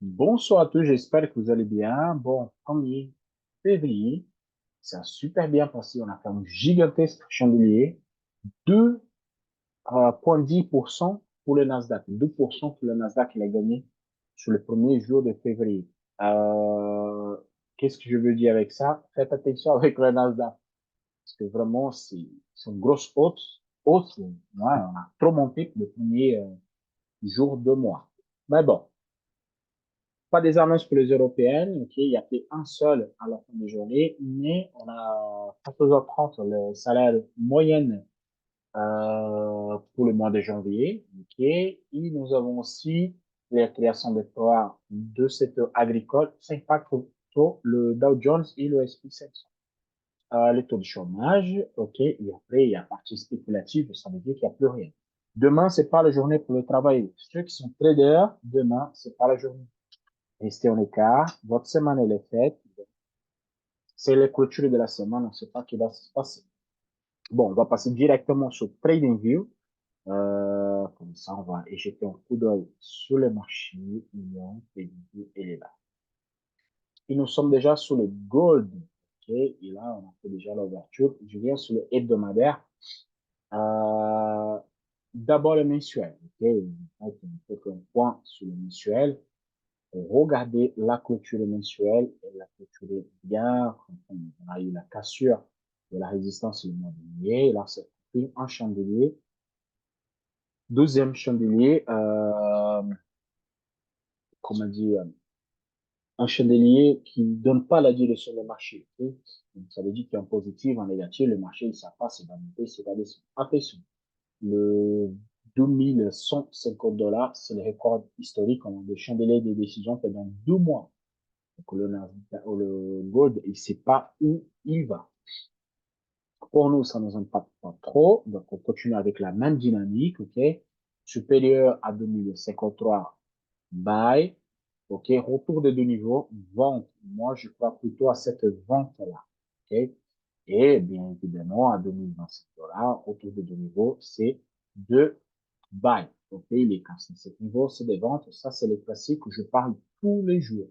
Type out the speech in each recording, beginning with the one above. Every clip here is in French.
Bonsoir à tous, j'espère que vous allez bien. Bon, 1er février, ça a super bien passé. On a fait un gigantesque chandelier, 2,10% pour le Nasdaq. 2% pour le Nasdaq, il a gagné sur le premier jour de février. Euh, Qu'est-ce que je veux dire avec ça? Faites attention avec le Nasdaq, parce que vraiment, c'est une grosse hausse. Ouais, on a trop monté pour le premier jour de mois. Mais bon. Pas des annonces pour les européennes, ok, il y a fait un seul à la fin de journée, mais on a 14h30 le salaire moyenne pour le mois de janvier, ok, et nous avons aussi les créations de d'emplois de secteur agricole, ça impacte plutôt le Dow Jones et le S&P 500. Le taux de chômage, ok, et après il y a partie spéculative, ça veut dire qu'il n'y a plus rien. Demain, c'est pas la journée pour le travail. Ceux qui sont traders, demain, c'est pas la journée. Restez en écart. Votre semaine, elle est faite. C'est les clôtures de la semaine. On ne sait pas ce qui va se passer. Bon, on va passer directement sur TradingView. Comme ça, on va jeter un coup d'œil sur le marché. TradingView, elle est là. Et nous sommes déjà sur le gold. OK. Et là, on a fait déjà l'ouverture. Je viens sur le hebdomadaire. Euh, D'abord le mensuel. OK. On fait un point sur le mensuel. Regardez la clôture mensuelle, elle a clôturé bien. On a eu la cassure de la résistance le mois dernier. Là, c'est un chandelier. Deuxième chandelier, comment dire, un chandelier qui ne donne pas la direction du marché. Okay? Donc, ça veut dire qu'en positif, en négatif, le marché, il ne sait pas s'il va monter, s'il va descendre. Attention, le 2150 $, c'est le record historique. On a des chandeliers de décision fait dans 2 mois. Donc, le gold, il ne sait pas où il va. Pour nous, ça ne nous impacte pas trop. Donc, on continue avec la même dynamique, OK? Supérieur à 2053, buy. OK? Retour de deux niveaux, vente. Moi, je crois plutôt à cette vente-là. OK? Et bien évidemment, à 2027 $, retour de deux niveaux, c'est de buy. OK? Les 47 niveaux, c'est des ventes. Ça, c'est les classiques que je parle tous les jours.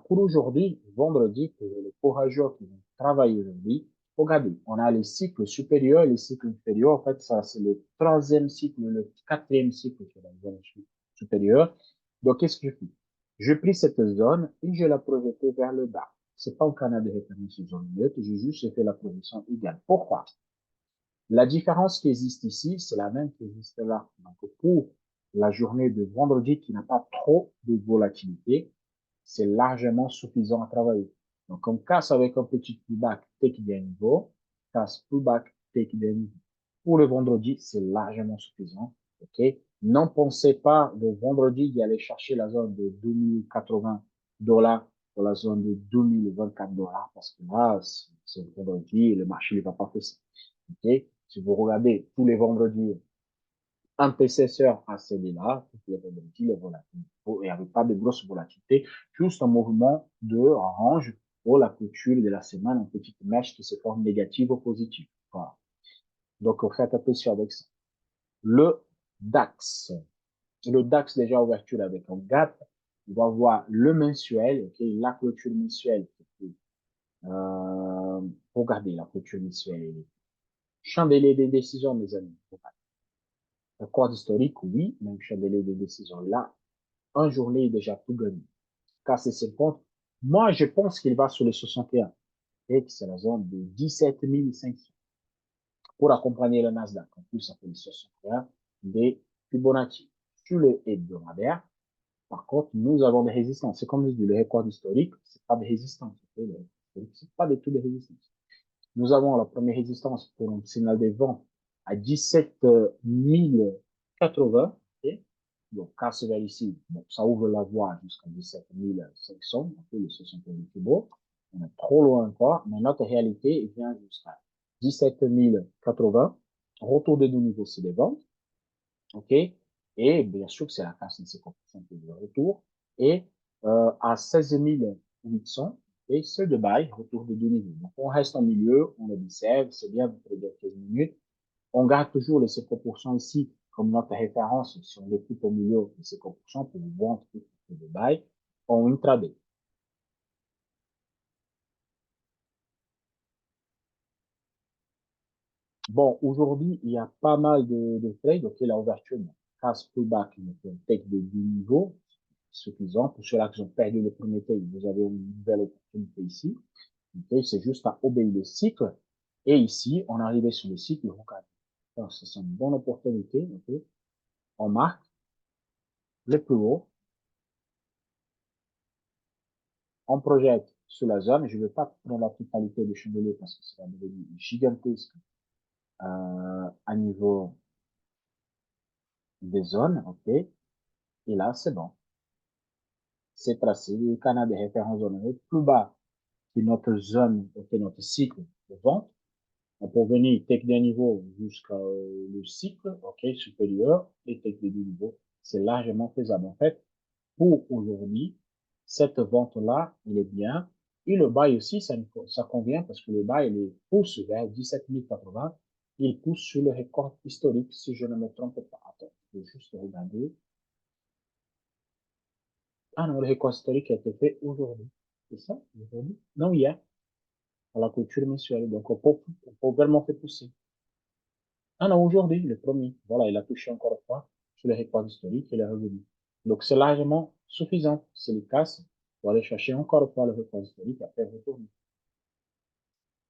Pour aujourd'hui, vendredi, pour les courageux qui vont travailler aujourd'hui, regardez, on a les cycles supérieurs et les cycles inférieurs. En fait, ça, c'est le troisième cycle, le quatrième cycle qui est la zone supérieure. Donc, qu'est-ce que je fais? Je pris cette zone et je la projetais vers le bas. C'est pas un canal de référence zone neutre, j'ai juste fait la projection égale. Pourquoi? La différence qui existe ici, c'est la même qui existe là. Donc, pour la journée de vendredi qui n'a pas trop de volatilité, c'est largement suffisant à travailler. Donc, on casse avec un petit pullback, take des niveaux, casse pullback, take des niveaux. Pour le vendredi, c'est largement suffisant. OK? N'en pensez pas le vendredi d'y aller chercher la zone de 2080 $ pour la zone de 2024 $ parce que là, c'est le vendredi et le marché ne va pas faire ça. OK? Si vous regardez tous les vendredis, antérieur à celui-là, tous les vendredis, les volatilités, il n'y avait pas de grosse volatilité, juste un mouvement de range pour la clôture de la semaine, une petite mèche qui se forme négative ou positive. Voilà. Donc, faites attention avec ça. Le DAX. Le DAX, déjà, ouverture avec un gap. On va voir le mensuel, ok, la clôture mensuelle. Regardez la clôture mensuelle. Chandelier des décisions, mes amis. Record historique, oui, mais un chandelier des décisions là, en journée, déjà tout gagné. Casser ses comptes. Moi, je pense qu'il va sur les 61 et que c'est la zone de 17 500 pour accompagner le Nasdaq. En plus, ça fait les 61 des Fibonacci. Sur le hebdomadaire, par contre, nous avons des résistances. C'est comme je dis, le record historique, c'est pas des résistances. C'est pas du tout des résistances. Nous avons la première résistance pour un signal de vente à 17 080. Okay? Donc, casse vers ici, bon, ça ouvre la voie jusqu'à 17 500, un peu le 60 000 plus beau. On est trop loin encore, mais notre réalité vient jusqu'à 17 080. Retour de nos niveaux, c'est des ventes. OK? Et bien sûr que c'est la casse de 50% de retour. Et à 16 800, et c'est de bail, retour de deux niveaux. Donc, on reste en milieu, on observe, c'est bien de trader 15 minutes. On garde toujours les 50% ici comme notre référence si on l'écoute au milieu de 50% pour vendre. de buy en intraday. Bon, aujourd'hui, il y a pas mal de trades. OK, la ouverture, casse pullback, un take de 10 niveaux, suffisant. Pour ceux-là qui ont perdu le premier take, vous avez une nouvelle opportunité ici. OK, c'est juste à obéir le cycle. Et ici, on est arrivé sur le cycle. Donc, c'est une bonne opportunité. OK, on marque le plus haut. On projette sur la zone. Je ne vais pas prendre la totalité du chandelier parce que ça va devenir gigantesque à niveau des zones. OK, et là, c'est bon. C'est tracé. Le canal de référence zone plus bas que notre zone, que notre cycle de vente. On peut venir take des niveaux jusqu'à le cycle, OK, supérieur et take des niveaux. C'est largement faisable. En fait, pour aujourd'hui, cette vente-là, il est bien. Et le buy aussi, ça convient parce que le buy, il pousse vers 17 080. Il pousse sur le record historique, si je ne me trompe pas. Attends, je vais juste regarder. Ah non, le record historique a été fait aujourd'hui. C'est ça, aujourd'hui? Non, hier, à la culture mensuelle. Donc, on peut vraiment faire pousser. Ah non, aujourd'hui, le premier. Voilà, il a touché encore une fois sur le record historique et il est revenu. Donc, c'est largement suffisant. C'est le cas. Pour aller chercher encore une fois le record historique après retourner.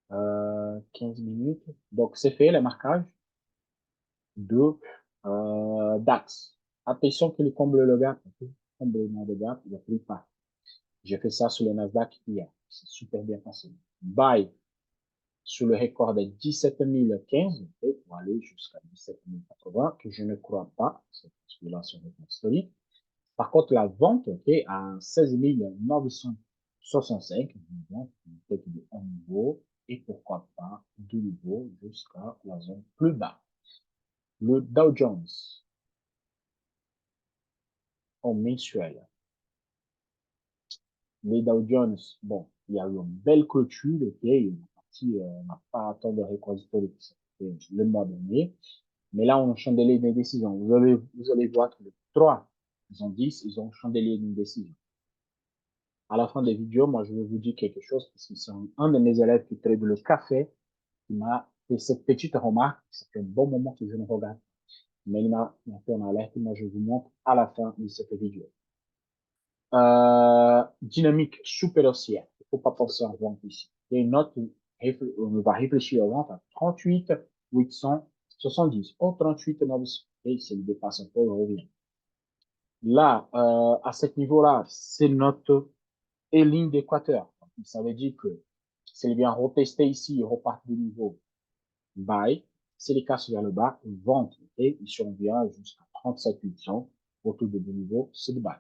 15 minutes. Donc, c'est fait, le marquage de DAX. Attention qu'il comble le gap. Comblement de gap, il ne pris pas. J'ai fait ça sur le Nasdaq hier. C'est super bien passé. Buy sur le record de 17 015 pour aller jusqu'à 17 080, que je ne crois pas, c'est parce que là, c'est un record historique. Par contre, la vente est à 16 965, donc peut-être de un niveau, et pourquoi pas de niveau jusqu'à la zone plus bas. Le Dow Jones en mensuel. Les Dow Jones, bon, il y a eu une belle clôture, ok, on n'a pas attendu de record historique, le mois dernier. Mais là, on a chandelier des décisions. Vous allez voir que les trois, ils ont 10, ils ont chandelier d'une décision. À la fin des vidéos, moi, je vais vous dire quelque chose, parce que c'est un de mes élèves qui traite le café, qui m'a fait cette petite remarque. Ça fait un bon moment que je ne regarde. Mais il m'a fait une alerte, moi, je vous montre à la fin de cette vidéo. Dynamique super haussière. Il ne faut pas penser en vente ici. Et une note, on va réfléchir en vente à 38 870. Au 38 900. Et s'il dépasse un peu, on revient. Là, à ce niveau-là, c'est notre ligne d'équateur. Ça veut dire que s'il vient retester ici, il repart du niveau buy. S'il casse vers le bas, vente. Et ici, on vient jusqu'à 37 800 autour de deux niveaux, c'est le buy.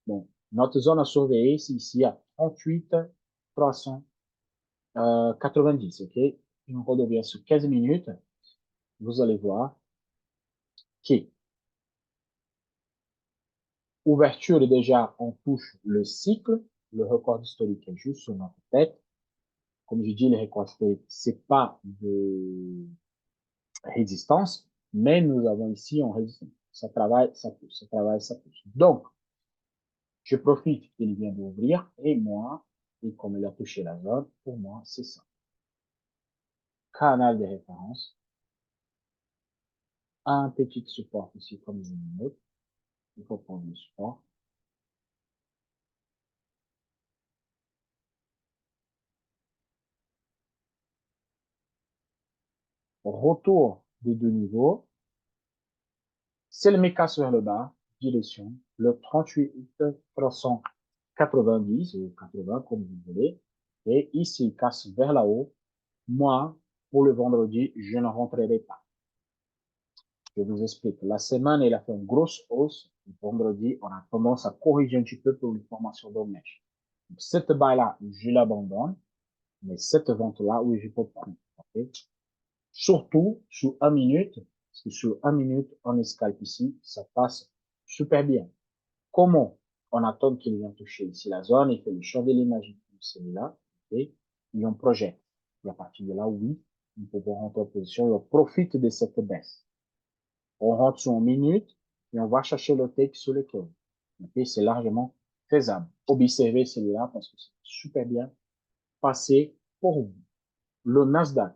Bon, notre zone à surveiller, c'est ici à 38 390, OK? Et on redevient sur 15 minutes. Vous allez voir que ouverture déjà, on touche le cycle. Le record historique est juste sur notre tête. Comme je dis, le record historique, c'est pas de résistance, mais nous avons ici en résistance. Ça travaille, ça pousse, ça travaille, ça pousse. Donc, je profite qu'il vient d'ouvrir et moi, et comme il a touché la zone, pour moi, c'est ça. Canal de référence. Un petit support ici comme une note. Il faut prendre le support. Retour des deux niveaux. C'est le méca sur le bas, direction, le 38 390 ou 80 comme vous voulez. Et ici, il casse vers là haut. Moi, pour le vendredi, je ne rentrerai pas. Je vous explique. La semaine, il a fait une grosse hausse. Le vendredi, on a tendance à corriger un petit peu pour une formation de mèche. Cette balle-là, je l'abandonne. Mais cette vente-là, oui, je peux prendre. Okay? Surtout sur 1 minute. Parce que sur 1 minute, on escalpe ici, ça passe super bien. Comment? On attend qu'il vienne toucher ici la zone, il fait le chandelier magique, celui-là, et on projette. Et à partir de là, oui, nous pouvons rentrer en position et on profite de cette baisse. On rentre sur 1 minute et on va chercher le take sur le cœur. Okay? C'est largement faisable. Observez celui-là parce que c'est super bien passé pour vous. Le Nasdaq,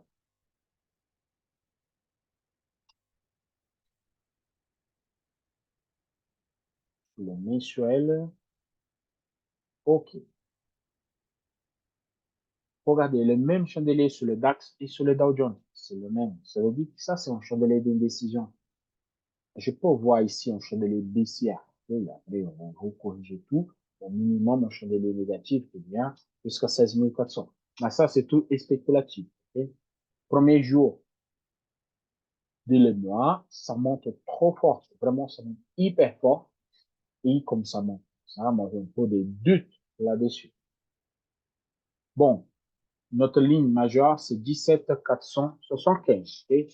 le mensuel, OK. Regardez, le même chandelier sur le DAX et sur le Dow Jones, c'est le même. Ça veut dire que ça, c'est un chandelier d'indécision. Je peux voir ici un chandelier baissière. Et après, on va corriger tout. Au minimum, un chandelier négatif, eh bien, jusqu'à 16 400. Mais ça, c'est tout spéculatif. Okay? Premier jour de le mois, ça monte trop fort. Vraiment, ça monte hyper fort. Et comme ça monte, ça, moi, j'ai un peu de doute là-dessus. Bon, notre ligne majeure, c'est 17 475. Et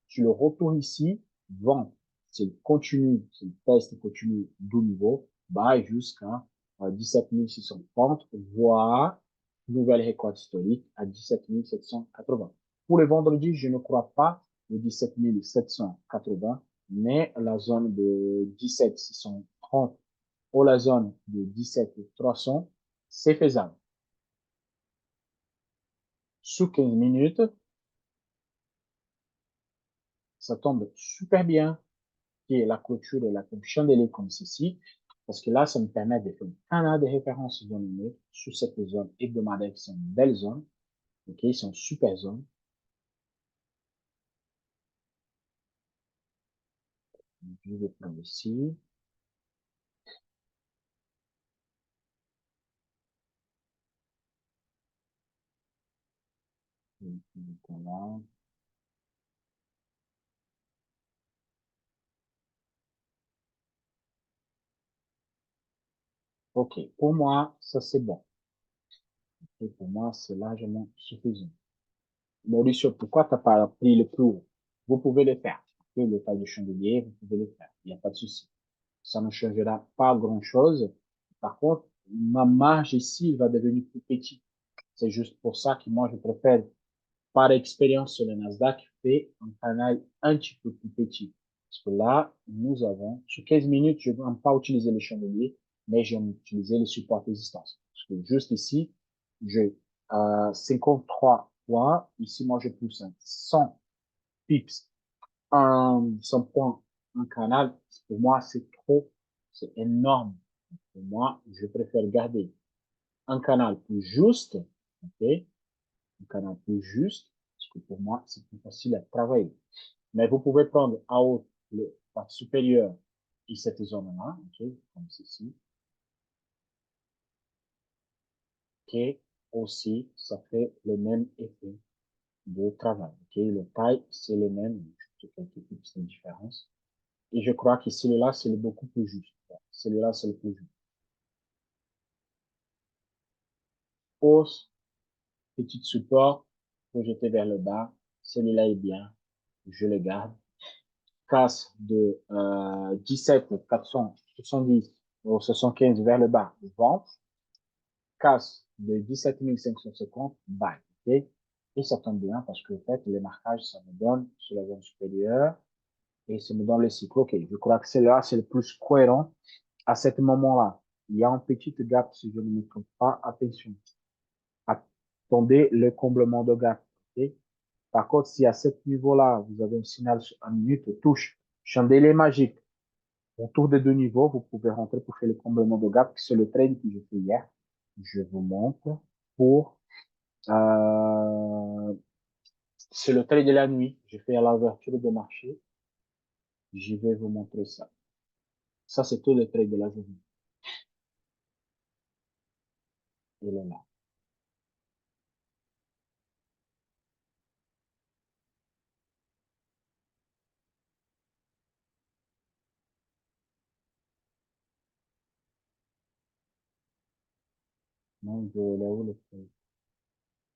tu le retournes ici, vente. C'est continue, c'est le test continue du niveau, bas jusqu'à 17 630, voire nouvelle record historique à 17 780. Pour le vendredi, je ne crois pas le 17 780, mais la zone de 17 630 ou la zone de 17 300, c'est faisable. Sous 15 minutes, ça tombe super bien, qui est la clôture de la chandelier comme ceci, parce que là, ça me permet de faire un canal de référence donné sur cette zone hebdomadaire qui sont une belle zone, ok, c'est une super zone. Je vais prendre ici. Voilà. Ok, pour moi, ça c'est bon. Et pour moi, c'est largement suffisant. Mauricio, pourquoi tu n'as pas pris le plus haut? Vous pouvez le faire. Le taille de chandelier, vous pouvez le faire. Il n'y a pas de souci. Ça ne changera pas grand-chose. Par contre, ma marge ici va devenir plus petite. C'est juste pour ça que moi, je préfère, par expérience sur le Nasdaq, faire un canal un petit peu plus petit. Parce que là, nous avons, sur 15 minutes, je ne vais pas utiliser les chandeliers, mais je vais utiliser les supports de résistance. Parce que juste ici, j'ai 53 points. Ici, moi, je pousse 100 pips, 100 points, un canal. Pour moi, c'est trop, c'est énorme. Pour moi, je préfère garder un canal plus juste, ok, un canal plus juste, parce que pour moi, c'est plus facile à travailler. Mais vous pouvez prendre en haut le partie supérieure et cette zone-là, ok, comme ceci, ok, aussi, ça fait le même effet de travail, ok, le taille, c'est le même, juste quelques petites différences. Et je crois que celui-là, c'est beaucoup plus juste. Celui-là, c'est le plus juste. Hausse, petit support, projeté vers le bas, celui-là est bien, je le garde. Casse de 17 470 au 75 vers le bas, vente. Casse de 17 550, buy. Okay? Et ça tombe bien parce que, en fait, les marquages, ça me donne sur la zone supérieure et ça me donne le cycle. OK, je crois que c'est là, c'est le plus cohérent à ce moment-là. Il y a un petit gap si je ne me trompe pas. Attention. Attendez le comblement de gap. Okay? Par contre, si à ce niveau-là, vous avez un signal sur 1 minute, touche, chandelier magique, autour des deux niveaux, vous pouvez rentrer pour faire le comblement de gap. C'est le trade que j'ai fait hier. Je vous montre pour, c'est le trade de la nuit. J'ai fait à l'ouverture de marché. Je vais vous montrer ça. Ça, c'est tout le trade de la journée. Il est là. Non, je l'ai où le trade?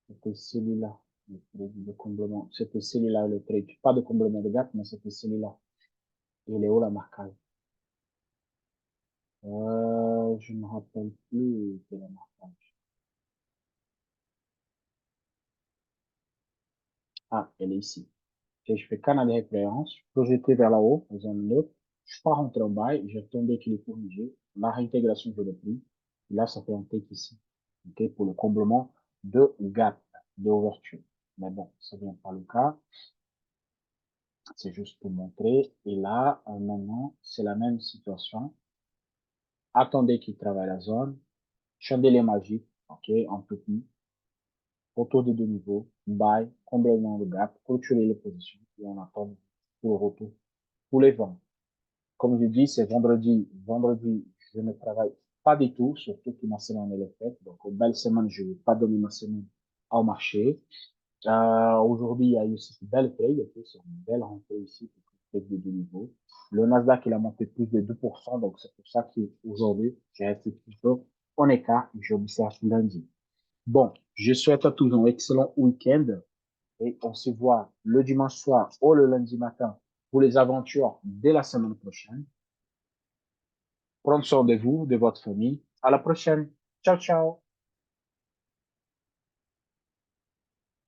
C'était celui-là. Le trade de comblement. C'était celui-là, le trade. Pas de comblement de gap, mais c'était celui-là. Il est où la marquage? Je ne me rappelle plus de la marquage. Ah, elle est ici. Et je fais canal de référence, projeté vers la haut, dans un autre. Je pars rentrer en bas, j'ai tombé qu'il est corrigé. La réintégration, je l'ai pris. Là, ça fait un take ici. OK, pour le comblement de gap, d'ouverture. Mais bon, ça ne vient pas le cas. C'est juste pour montrer. Et là, maintenant, c'est la même situation. Attendez qu'il travaille la zone. Chandelier magique. OK, en petit. Retour de deux niveaux. Buy, comblement de gap, clôturer les positions. Et on attend pour le retour. Pour les ventes. Comme je dis, c'est vendredi. Vendredi, je ne travaille pas du tout, surtout que ma semaine elle est faite. Donc, aux belles semaines, je ne vais pas donner ma semaine au marché. Aujourd'hui, il y a eu cette belle paye, okay, c'est une belle rentrée ici, pour de deux niveaux. Le Nasdaq, il a monté plus de 2%, donc c'est pour ça qu'aujourd'hui, j'ai resté plutôt en écart et j'observe lundi. Bon, je souhaite à tous un excellent week-end et on se voit le dimanche soir ou le lundi matin pour les aventures dès la semaine prochaine. Prenez soin de vous, de votre famille. À la prochaine. Ciao, ciao.